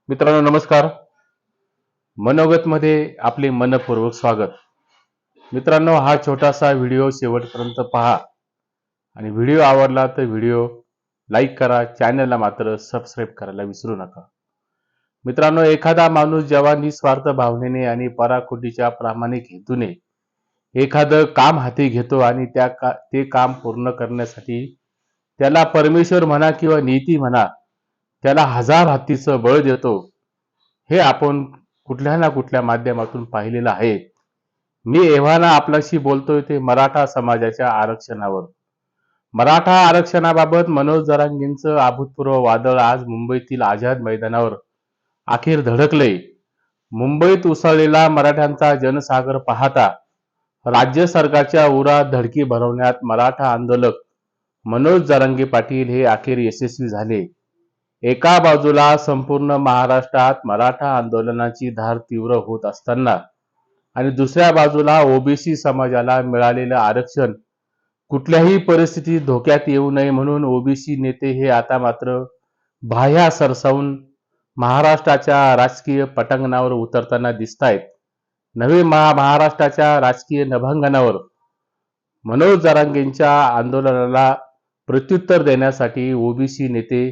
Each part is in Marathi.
मित्रांनो नमस्कार. मनोगत मध्ये आपले मनपूर्वक स्वागत. मित्रांनो, हा छोटासा व्हिडिओ शेवटपर्यंत पहा आणि व्हिडिओ आवडला तर व्हिडिओ लाईक करा. चॅनलला मात्र सबस्क्राईब करायला विसरू नका. मित्रांनो, एखादा माणूस जेव्हा निस्वार्थ भावनेने आणि पराकोटीच्या प्रामाणिक हेतूने एखादं काम हाती घेतो आणि ते काम पूर्ण करण्यासाठी त्याला परमेश्वर म्हणा किंवा नीती म्हणा, त्याला हजार हत्तीचं बळ देतो, हे आपण कुठल्या ना कुठल्या माध्यमातून पाहिलेलं आहे. मी एव्हाना आपल्याशी बोलतोय ते मराठा समाजाच्या आरक्षणावर. मराठा आरक्षणाबाबत मनोज जरांगेंचं अभूतपूर्व वादळ आज मुंबईतील आझाद मैदानावर अखेर धडकलंय. मुंबईत उसळलेला मराठ्यांचा जनसागर पाहता राज्य सरकारच्या उरात धडकी भरवण्यात मराठा आंदोलक मनोज जरांगे पाटील हे अखेर यशस्वी झाले. एका बाजूला संपूर्ण महाराष्ट्रात मराठा आंदोलनाची धार तीव्र होत असताना आणि दुसऱ्या बाजूला ओबीसी समाजाला मिळालेलं आरक्षण कुठल्याही परिस्थितीत धोक्यात येऊ नये म्हणून ओबीसी नेते हे आता मात्र बाह्या सरसावून महाराष्ट्राच्या राजकीय पटांगणावर उतरताना दिसतायत. नवे महाराष्ट्राच्या राजकीय नभांगणावर मनोज जरांगेंच्या आंदोलनाला प्रत्युत्तर देण्यासाठी ओबीसी नेते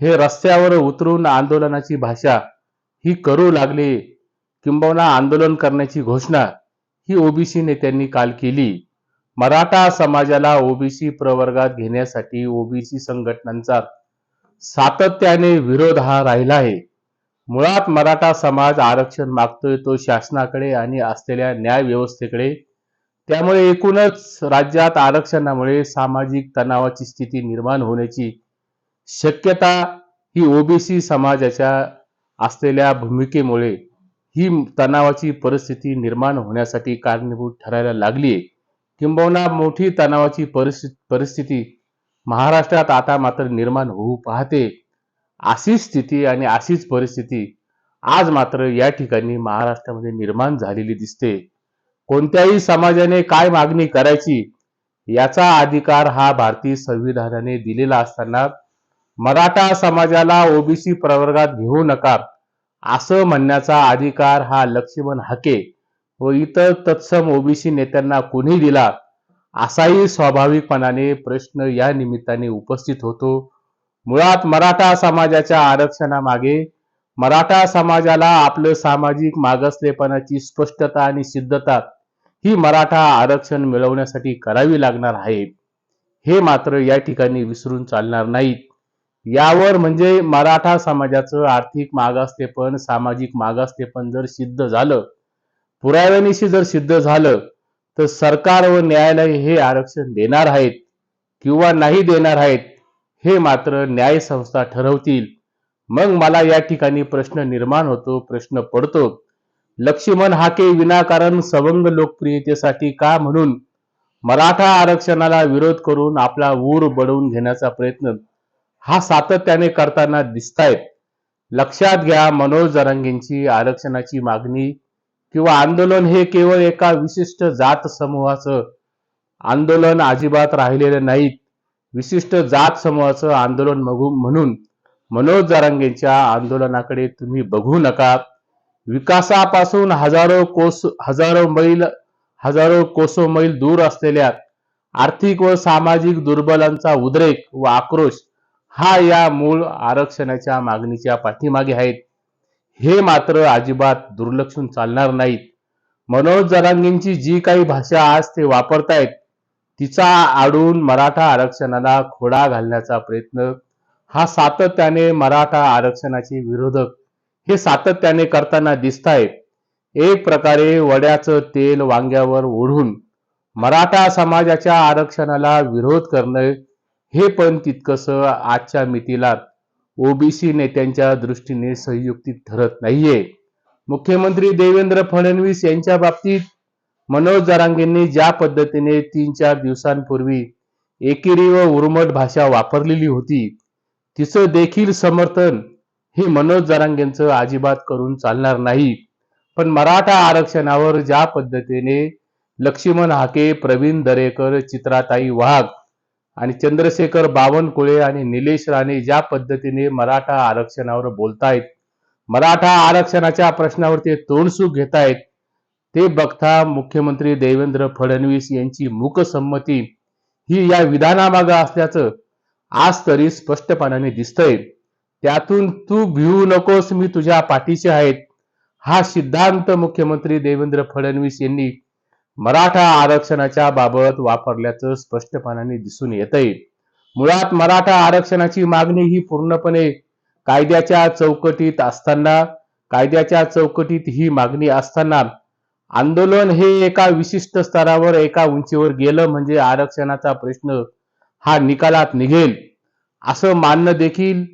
हे रस्त्यावर उतरून आंदोलनाची भाषा ही करू लागले. किंबहुना आंदोलन करण्याची घोषणा ही ओबीसी नेत्यांनी काल केली. मराठा समाजाला ओबीसी प्रवर्गात घेण्यासाठी ओबीसी संघटनांचा सातत्याने विरोध हा राहिला आहे. मुळात मराठा समाज आरक्षण मागतोय तो शासनाकडे आणि असलेल्या न्याय व्यवस्थेकडे. त्यामुळे एकूणच राज्यात आरक्षणामुळे सामाजिक तणावाची स्थिती निर्माण होण्याची शक्यता ही ओबीसी समाजाच्या असलेल्या भूमिकेमुळे ही तणावाची परिस्थिती निर्माण होण्यासाठी कारणीभूत ठरायला लागली आहे. किंबहुना मोठी तणावाची परिस्थिती महाराष्ट्रात आता मात्र निर्माण होऊ पाहते. अशीच स्थिती आणि अशीच परिस्थिती आज मात्र या ठिकाणी महाराष्ट्रामध्ये निर्माण झालेली दिसते. कोणत्याही समाजाने काय मागणी करायची याचा अधिकार हा भारतीय संविधानाने दिलेला असताना मराठा समाजाला ओबीसी प्रवर्गात घेऊ नका असं म्हणण्याचा अधिकार हा लक्ष्मण हाके व इतर तत्सम ओबीसी नेत्यांना कोणी दिला, असाही स्वाभाविकपणाने प्रश्न या निमित्ताने उपस्थित होतो. मुळात मराठा समाजाच्या आरक्षणामागे मराठा समाजाला आपलं सामाजिक मागासलेपणाची स्पष्टता आणि सिद्धता ही मराठा आरक्षण मिळवण्यासाठी करावी लागणार आहे, हे मात्र या ठिकाणी विसरून चालणार नाहीत. यावर म्हणजे मराठा समाजाचं आर्थिक मागासलेपण, सामाजिक मागासलेपण जर सिद्ध झालं, पुराव्यानिशी जर सिद्ध झालं, तर सरकार व न्यायालय हे आरक्षण देणार आहेत किंवा नाही देणार आहेत हे मात्र न्याय संस्था ठरवतील. मग मला या ठिकाणी प्रश्न निर्माण होतो, प्रश्न पडतो, लक्ष्मण हाके विनाकारण सवंग लोकप्रियतेसाठी का म्हणून मराठा आरक्षणाला विरोध करून आपला ऊर बडवून घेण्याचा प्रयत्न हा सातत्याने करताना दिसतायत. लक्षात घ्या, मनोज जरांगेंची आरक्षणाची मागणी किंवा आंदोलन हे केवळ एका विशिष्ट जात समूहाचं आंदोलन अजिबात राहिलेलं नाहीत. विशिष्ट जात समूहाचं आंदोलन म्हणून मनोज जरांगेंच्या आंदोलनाकडे तुम्ही बघू नका. विकासापासून हजारो कोसो मैल दूर असलेल्या आर्थिक व सामाजिक दुर्बलांचा उद्रेक व आक्रोश हा या मूळ आरक्षणाच्या मागणीच्या पाठीमागे आहेत, हे मात्र अजिबात दुर्लक्षून चालणार नाहीत. मनोज जरांगेंची जी काही भाषा आज ते वापरतायत तिचा आडून मराठा आरक्षणाला खोडा घालण्याचा प्रयत्न हा सातत्याने मराठा आरक्षणाचे विरोधक हे सातत्याने करताना दिसतायत. एक प्रकारे वड्याचं तेल वांग्यावर ओढून मराठा समाजाच्या आरक्षणाला विरोध करणं हे पण तितकंसं आजच्या मितीला ओबीसी नेत्यांच्या दृष्टीने संयुक्तिक ठरत नाहीये. मुख्यमंत्री देवेंद्र फडणवीस यांच्या बाबतीत मनोज जरांगेंनी ज्या पद्धतीने 3-4 दिवसांपूर्वी एकेरी व उर्मट भाषा वापरलेली होती, तिचं देखील समर्थन हे मनोज जरांगेंचं अजिबात करून चालणार नाही. पण मराठा आरक्षणावर ज्या पद्धतीने लक्ष्मण हाके, प्रवीण दरेकर, चित्राताई वाघ आणि चंद्रशेखर बावनकुळे आणि निलेश राणे ज्या पद्धतीने मराठा आरक्षणावर बोलतायत, मराठा आरक्षणाच्या प्रश्नावर ते तोंडसूक घेत आहेत, ते बघता मुख्यमंत्री देवेंद्र फडणवीस यांची मूकसंमती ही या विधानामागे असल्याचं आज तरी स्पष्टपणाने दिसतंय. त्यातून तू भिवू नकोस, मी तुझ्या पाठीशी आहे, हा सिद्धांत मुख्यमंत्री देवेंद्र फडणवीस यांनी मराठा आरक्षणाच्या बाबत वापरल्याचं स्पष्टपणाने दिसून येतंय. मुळात मराठा आरक्षणाची मागणी ही पूर्णपणे कायद्याच्या चौकटीत असताना, कायद्याच्या चौकटीत ही मागणी असताना आंदोलन हे एका विशिष्ट स्तरावर, एका उंचीवर गेलं म्हणजे आरक्षणाचा प्रश्न हा निकालात निघेल असं मानणं देखील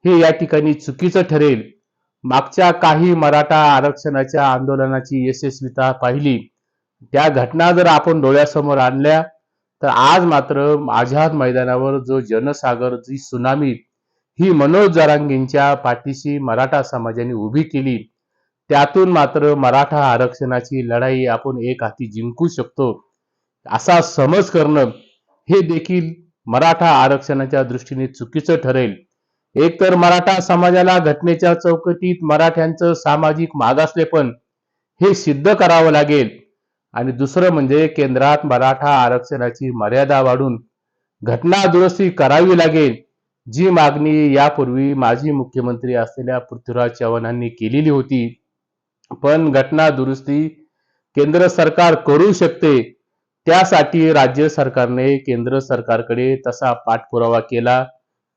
हे या ठिकाणी चुकीचं ठरेल. मागच्या काही मराठा आरक्षणाच्या आंदोलनाची यशस्वीता पाहिली, त्या घटना जर आपण डोळ्यासमोर आणल्या, तर आज मात्र आझाद मैदानावर जो जनसागर, जी सुनामी ही मनोज जरांगेंच्या पाठीशी मराठा समाजाने उभी केली, त्यातून मात्र मराठा आरक्षणाची लढाई आपण एक हाती जिंकू शकतो असा समज करणं हे देखील मराठा आरक्षणाच्या दृष्टीने चुकीचं ठरेल. एक तर मराठा समाजाला घटनेच्या चौकटीत मराठ्यांचं सामाजिक मागासलेपण हे सिद्ध करावं लागेल, आणि दुसरं म्हणजे केंद्रात मराठा आरक्षणाची मर्यादा वाढून घटना दुरुस्ती करावी लागेल, जी मागणी यापूर्वी माजी मुख्यमंत्री असलेल्या पृथ्वीराज चव्हाणांनी केलेली होती. पण घटना दुरुस्ती केंद्र सरकार करू शकते, त्यासाठी राज्य सरकारने केंद्र सरकारकडे तसा पाठपुरावा केला,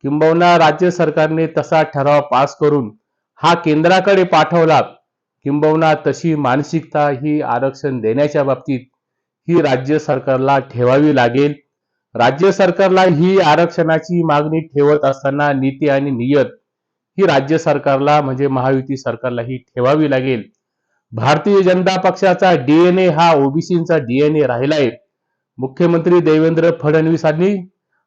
किंबहुना राज्य सरकारने तसा ठराव पास करून हा केंद्राकडे पाठवला, किंबहुना तशी मानसिकता ही आरक्षण देण्याच्या बाबतीत ही राज्य सरकारला ठेवावी लागेल. राज्य सरकारला ही आरक्षणाची मागणी ठेवत असताना नीती आणि नियत ही राज्य सरकारला म्हणजे महायुती सरकारला ही ठेवावी लागेल. भारतीय जनता पक्षाचा डीएनए हा ओबीसीचा डीएनए राहिलाय. मुख्यमंत्री देवेंद्र फडणवीसांनी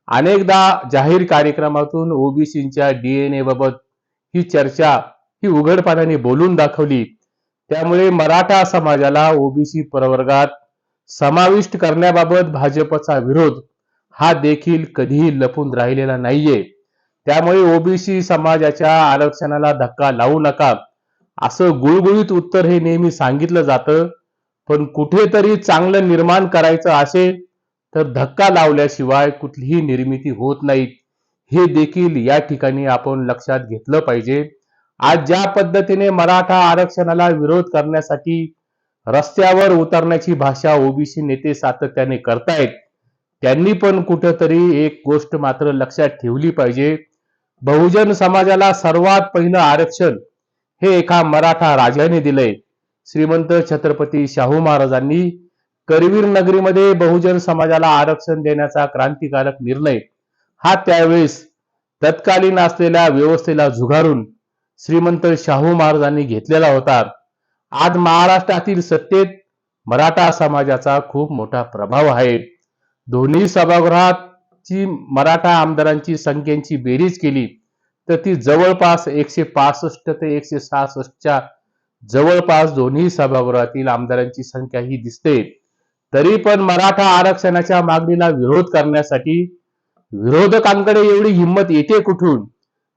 अनेकदा जाहीर कार्यक्रमातून ओबीसीच्या डीएनए बाबत ही चर्चा ही उघडपणाने बोलून दाखवली. त्यामुळे मराठा समाजाला ओबीसी प्रवर्गात समाविष्ट करण्याबाबत भाजपचा विरोध हा देखील कधीही लपून राहिलेला नाहीये. त्यामुळे ओबीसी समाजाच्या आरक्षणाला धक्का लावू नका असं गुळगुळीत उत्तर हे नेहमी सांगितलं जातं. पण कुठेतरी चांगलं निर्माण करायचं असेल तर धक्का लावल्याशिवाय कुठलीही निर्मिती होत नाही, हे देखील या ठिकाणी आपण लक्षात घेतलं पाहिजे. आज ज्या पद्धतीने मराठा आरक्षणाला विरोध करण्यासाठी रस्त्यावर उतरण्याची भाषा ओबीसी नेते सातत्याने करतायत, त्यांनी पण कुठेतरी एक गोष्ट मात्र लक्षात ठेवली पाहिजे. बहुजन समाजाला सर्वात पहिलं आरक्षण हे एका मराठा राजाने दिलंय. श्रीमंत छत्रपती शाहू महाराजांनी करवीर नगरीमध्ये बहुजन समाजाला आरक्षण देण्याचा क्रांतिकारक निर्णय हा त्यावेळेस तत्कालीन असलेल्या व्यवस्थेला झुगारून श्रीमंत शाहू महाराजांनी घेतलेला होता. आज महाराष्ट्रातील सत्तेत मराठा समाजाचा खूप मोठा प्रभाव आहे. दोन्ही सभागृहाची मराठा आमदारांची संख्येची बेरीज केली तर ती जवळपास 165 ते 166च्या जवळपास दोन्ही सभागृहातील आमदारांची संख्या ही दिसते. तरी पण मराठा आरक्षणाच्या मागणीला विरोध करण्यासाठी विरोधकांकडे एवढी हिंमत येते कुठून?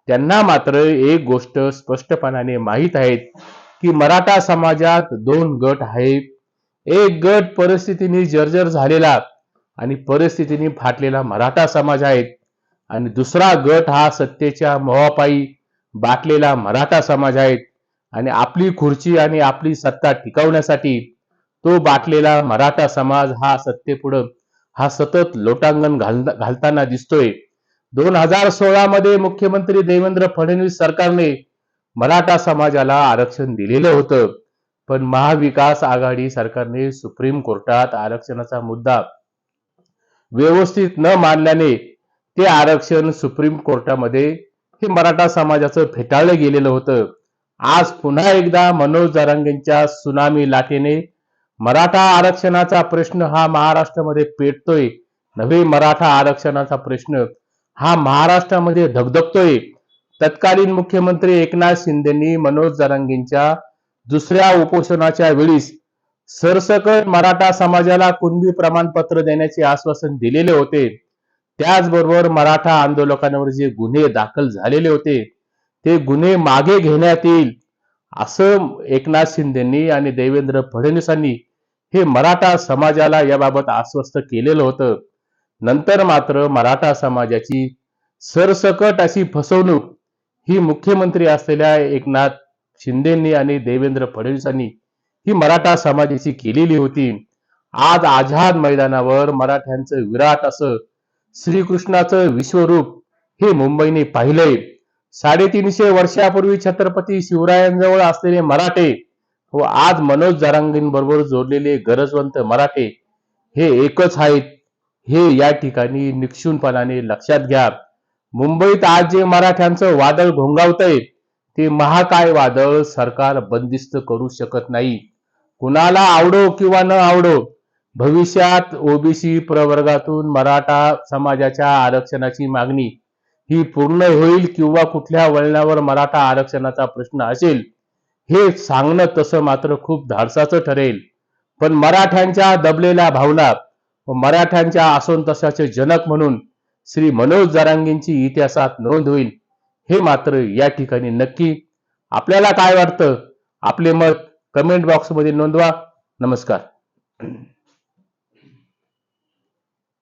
त्यांना मात्र एक गोष्ट स्पष्टपणाने माहीत आहे की मराठा समाजात दोन गट आहेत. एक गट परिस्थितीने जर्जर झालेला आणि परिस्थितीने फाटलेला मराठा समाज आहे, आणि दुसरा गट हा सत्तेच्या मोहापायी बाटलेला मराठा समाज आहे. आणि आपली खुर्ची आणि आपली सत्ता टिकवण्यासाठी तो बाटलेला मराठा समाज हा सत्तेपुढं हा सतत लोटांगण घालताना दिसतोय. 2016 मध्ये मुख्यमंत्री देवेंद्र फडणवीस सरकारने मराठा समाजाला आरक्षण दिलेलं होतं, पण महाविकास आघाडी सरकारने सुप्रीम कोर्टात आरक्षणाचा मुद्दा व्यवस्थित न मांडल्याने ते आरक्षण सुप्रीम कोर्टामध्ये हे मराठा समाजाचं फेटाळलं गेलेलं होतं. आज पुन्हा एकदा मनोज जरांगेंच्या सुनामी लाटेने मराठा आरक्षणाचा प्रश्न हा महाराष्ट्रामध्ये पेटतोय नव्हे, मराठा आरक्षणाचा प्रश्न हा महाराष्ट्रामध्ये धगधगतोय. तत्कालीन मुख्यमंत्री एकनाथ शिंदेंनी मनोज जरांगेंच्या दुसऱ्या उपोषणाच्या वेळीस सरसकट मराठा समाजाला कुणबी प्रमाणपत्र देण्याचे आश्वासन दिलेले होते. त्याचबरोबर मराठा आंदोलकांवर जे गुन्हे दाखल झालेले होते ते गुन्हे मागे घेण्यात येईल असं एकनाथ शिंदेंनी आणि देवेंद्र फडणवीसांनी हे मराठा समाजाला याबाबत आश्वस्त केलेलं होतं. नंतर मात्र मराठा समाजाची सरसकट अशी फसवणूक ही मुख्यमंत्री असलेल्या एकनाथ शिंदेंनी आणि देवेंद्र फडणवीसांनी ही मराठा समाजाची केलेली होती. आज आझाद मैदानावर मराठ्यांचं विराट असं श्रीकृष्णाचं विश्वरूप हे मुंबईने पाहिलंय. 350 वर्षापूर्वी छत्रपती शिवरायांजवळ असलेले मराठे व आज मनोज जरांगेंबरोबर जोडलेले गरजवंत मराठे हे एकच आहेत, हे या ठिकाणी निक्षूनपणाने लक्षात घ्या. मुंबईत आज जे मराठ्यांचं वादळ घोंगावतंय ते महाकाय वादळ सरकार बंदिस्त करू शकत नाही. कुणाला आवडो किंवा न आवडो, भविष्यात ओबीसी प्रवर्गातून मराठा समाजाच्या आरक्षणाची मागणी ही पूर्ण होईल किंवा कुठल्या वळणावर मराठा आरक्षणाचा प्रश्न असेल हे सांगणं तसं मात्र खूप धाडसाचं ठरेल. पण मराठ्यांच्या दबलेल्या भावना व मराठ्यांच्या असंतोषाचे जनक म्हणून श्री मनोज जरांगेंची इतिहासात नोंद होईल हे मात्र या ठिकाणी नक्की. आपल्याला काय वाटतं? आपले मत कमेंट बॉक्समध्ये नोंदवा. नमस्कार.